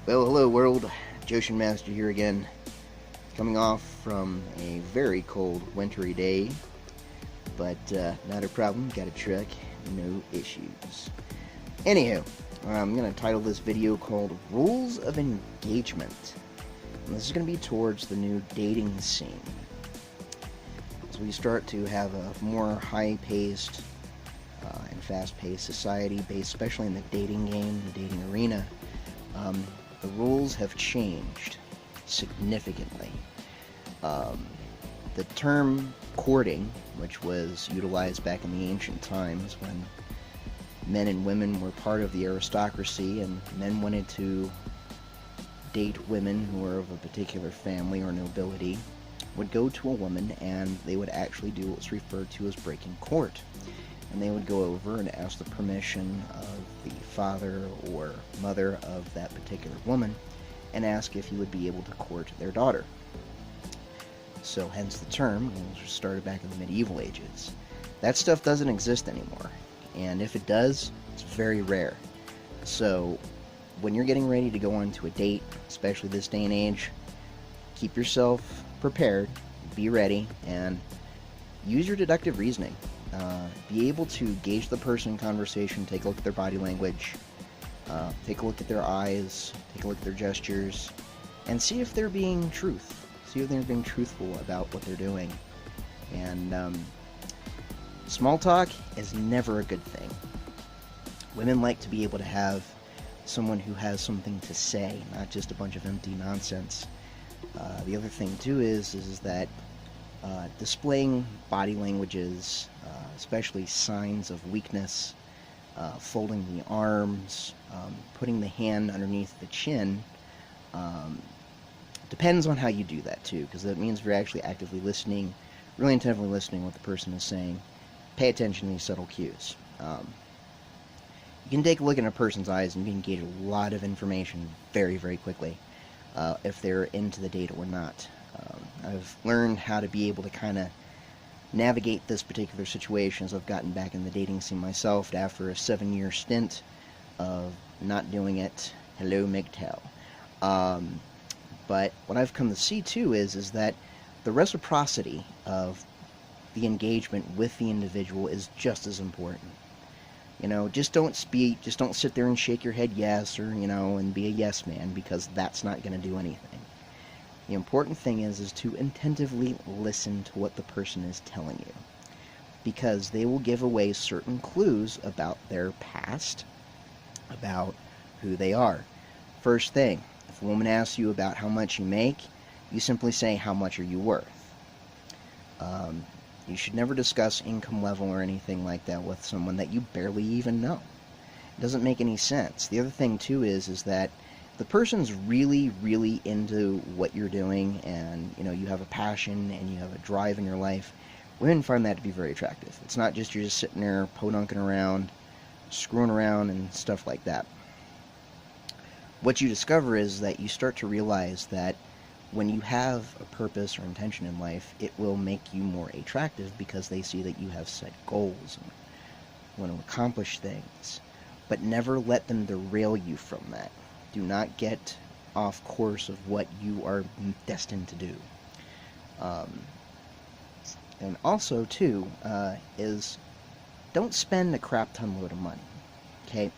Well, hello world, Joshin Master here again, coming off from a very cold, wintry day, but not a problem, got a truck, no issues. Anywho, I'm going to title this video called Rules of Engagement. And this is going to be towards the new dating scene. As we start to have a more high-paced and fast-paced society, based especially in the dating game, the dating arena, the rules have changed significantly. The term courting, which was utilized back in the ancient times when men and women were part of the aristocracy and men wanted to date women who were of a particular family or nobility, would go to a woman and they would actually do what's referred to as breaking court. And they would go over and ask the permission of the father or mother of that particular woman and ask if he would be able to court their daughter. So hence the term, which was started back in the medieval ages. That stuff doesn't exist anymore, and if it does, it's very rare. So when you're getting ready to go on to a date, especially this day and age, keep yourself prepared, be ready, and use your deductive reasoning. Be able to gauge the person in conversation, take a look at their body language, take a look at their eyes, take a look at their gestures, and see if they're being truthful about what they're doing. And small talk is never a good thing. Women like to be able to have someone who has something to say, not just a bunch of empty nonsense. The other thing too is that displaying body languages, especially signs of weakness, folding the arms, putting the hand underneath the chin, depends on how you do that too, because that means you're actually actively listening, really intently listening to what the person is saying. Pay attention to these subtle cues. You can take a look in a person's eyes and you can gauge a lot of information very, very quickly if they're into the date or not. I've learned how to be able to kind of navigate this particular situation as I've gotten back in the dating scene myself after a 7-year stint of not doing it. Hello, MGTOW. But what I've come to see too is that the reciprocity of the engagement with the individual is just as important. You know, just don't sit there and shake your head yes, or, and be a yes man, because that's not going to do anything. The important thing is to attentively listen to what the person is telling you, because they will give away certain clues about their past, about who they are. First thing, if a woman asks you about how much you make, you simply say, how much are you worth? You should never discuss income level or anything like that with someone that you barely even know. It doesn't make any sense. The other thing too is that the person's really, really into what you're doing, and you have a passion and you have a drive in your life, women find that to be very attractive. It's not just you're just sitting there podunking around, screwing around and stuff like that. What you discover is that you start to realize that when you have a purpose or intention in life, it will make you more attractive because they see that you have set goals and want to accomplish things. But never let them derail you from that. Do not get off course of what you are destined to do. And also, too, is don't spend a crap ton load of money. Okay?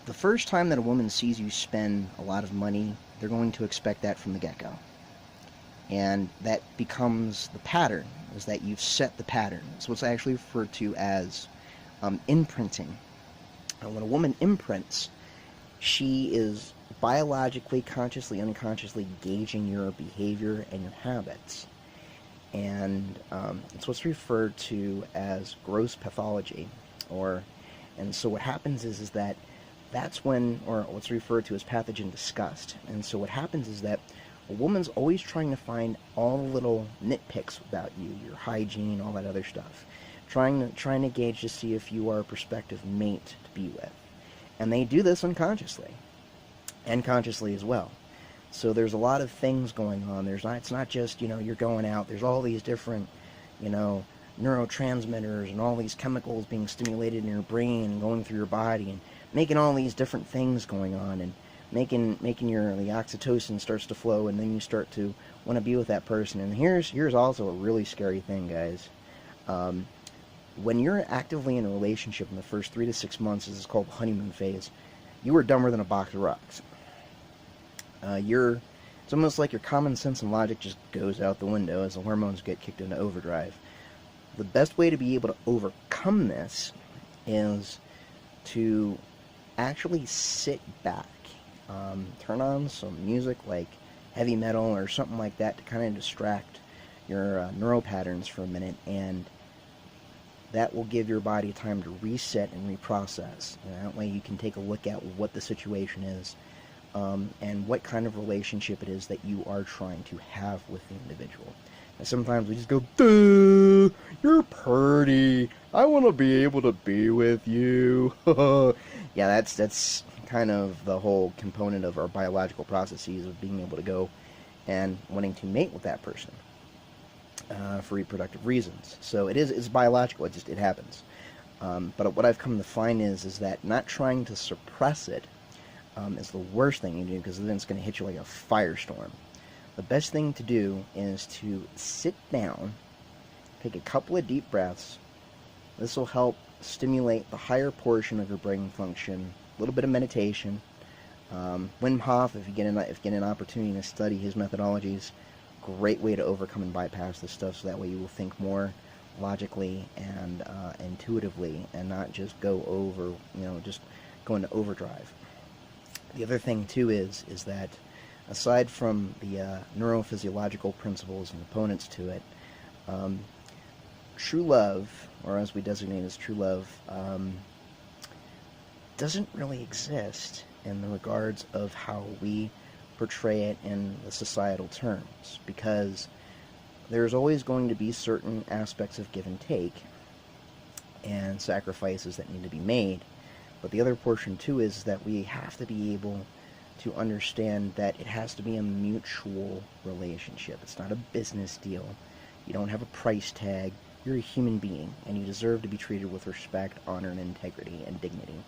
The first time that a woman sees you spend a lot of money, they're going to expect that from the get-go. And that becomes the pattern, is that you've set the pattern. It's what's actually referred to as imprinting. And when a woman imprints, she is biologically, consciously, unconsciously gauging your behavior and your habits. And it's what's referred to as gross pathology. And so what happens is that that's when, or what's referred to as pathogen disgust. And so what happens is that a woman's always trying to find all the little nitpicks about you, your hygiene, all that other stuff. Trying to gauge to see if you are a prospective mate to be with. And they do this unconsciously, and consciously as well. So there's a lot of things going on. It's not just, you're going out. There's all these different, neurotransmitters and all these chemicals being stimulated in your brain and going through your body and making all these different things going on. And making your the oxytocin starts to flow, and then you start to want to be with that person. And here's also a really scary thing, guys. Um, when you're actively in a relationship in the first 3 to 6 months, this is called the honeymoon phase. You are dumber than a box of rocks. It's almost like your common sense and logic just goes out the window as the hormones get kicked into overdrive. The best way to be able to overcome this is to actually sit back, turn on some music like heavy metal or something like that to kind of distract your neural patterns for a minute, and that will give your body time to reset and reprocess. And that way you can take a look at what the situation is, and what kind of relationship it is that you are trying to have with the individual. And sometimes we just go, duh, you're pretty, I want to be able to be with you. Yeah, that's kind of the whole component of our biological processes of being able to go and wanting to mate with that person for reproductive reasons. So it's biological. It happens. But what I've come to find is that not trying to suppress it is the worst thing you do, because then it's going to hit you like a firestorm. The best thing to do is to sit down, take a couple of deep breaths. This will help stimulate the higher portion of your brain function. A little bit of meditation. Wim Hof, if you get an opportunity to study his methodologies, great way to overcome and bypass this stuff. So that way you will think more logically and intuitively, and not just just go into overdrive. The other thing too is that aside from the neurophysiological principles and components to it, true love, or as we designate as true love, doesn't really exist in the regards of how we portray it in the societal terms, because there's always going to be certain aspects of give and take and sacrifices that need to be made. But the other portion too is that we have to be able to understand that it has to be a mutual relationship. It's not a business deal. You don't have a price tag. You're a human being, and you deserve to be treated with respect, honor, and integrity and dignity.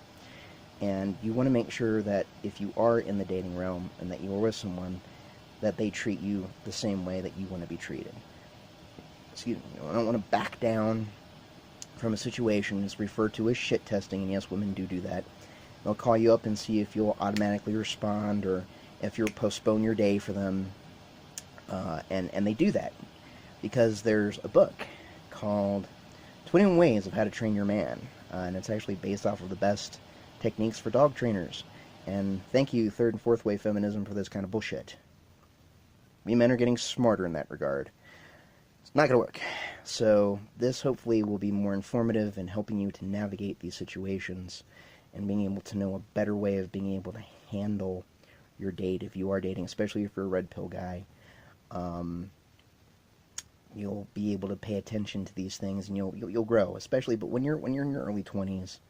And you want to make sure that if you are in the dating realm and that you are with someone, that they treat you the same way that you want to be treated. Excuse me. I don't want to back down from a situation that's referred to as shit testing, and yes, women do that. They'll call you up and see if you'll automatically respond or if you'll postpone your day for them, and they do that because there's a book called 21 Ways of How to Train Your Man, and it's actually based off of the best techniques for dog trainers. And thank you, third and fourth wave feminism, for this kind of bullshit. We men are getting smarter in that regard. It's not going to work. So this hopefully will be more informative in helping you to navigate these situations and being able to know a better way of being able to handle your date if you are dating, especially if you're a red pill guy. You'll be able to pay attention to these things, and you'll grow, especially. But when you're in your early 20s,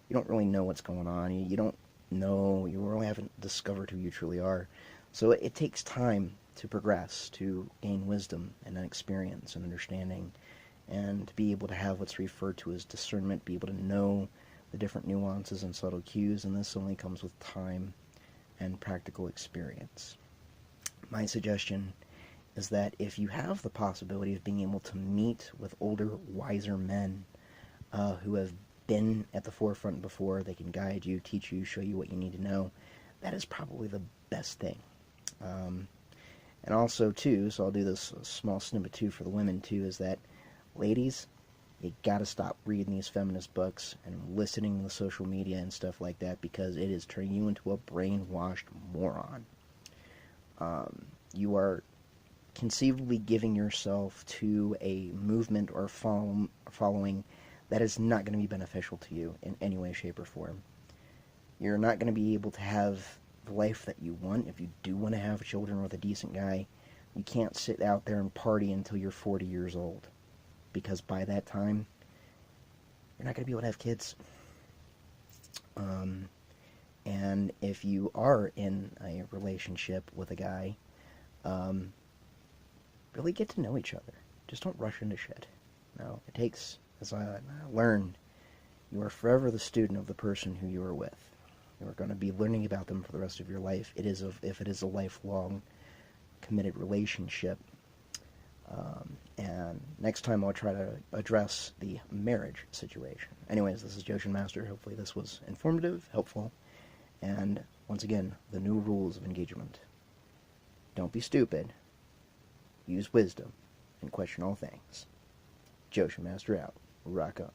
you don't really know what's going on. You don't know. You really haven't discovered who you truly are. So it takes time to progress, to gain wisdom and experience and understanding, and to be able to have what's referred to as discernment, be able to know the different nuances and subtle cues, and this only comes with time and practical experience. My suggestion is that if you have the possibility of being able to meet with older, wiser men who have been at the forefront before, they can guide you, teach you, show you what you need to know, that is probably the best thing. And also, too, so I'll do this small snippet, too, for the women, too, is that, ladies, you gotta stop reading these feminist books and listening to the social media and stuff like that, because it is turning you into a brainwashed moron. You are conceivably giving yourself to a movement or following that is not going to be beneficial to you in any way, shape, or form. You're not going to be able to have the life that you want. If you do want to have children with a decent guy, you can't sit out there and party until you're 40 years old, because by that time, you're not going to be able to have kids. And if you are in a relationship with a guy, really get to know each other. Just don't rush into shit. No, it takes, as I learned, you are forever the student of the person who you are with. You're going to be learning about them for the rest of your life. If it is a lifelong committed relationship. And next time I'll try to address the marriage situation. Anyways, this is Joshin Master. Hopefully this was informative, helpful, and once again, the new rules of engagement. Don't be stupid. Use wisdom and question all things. Joshin Master out. Rock on.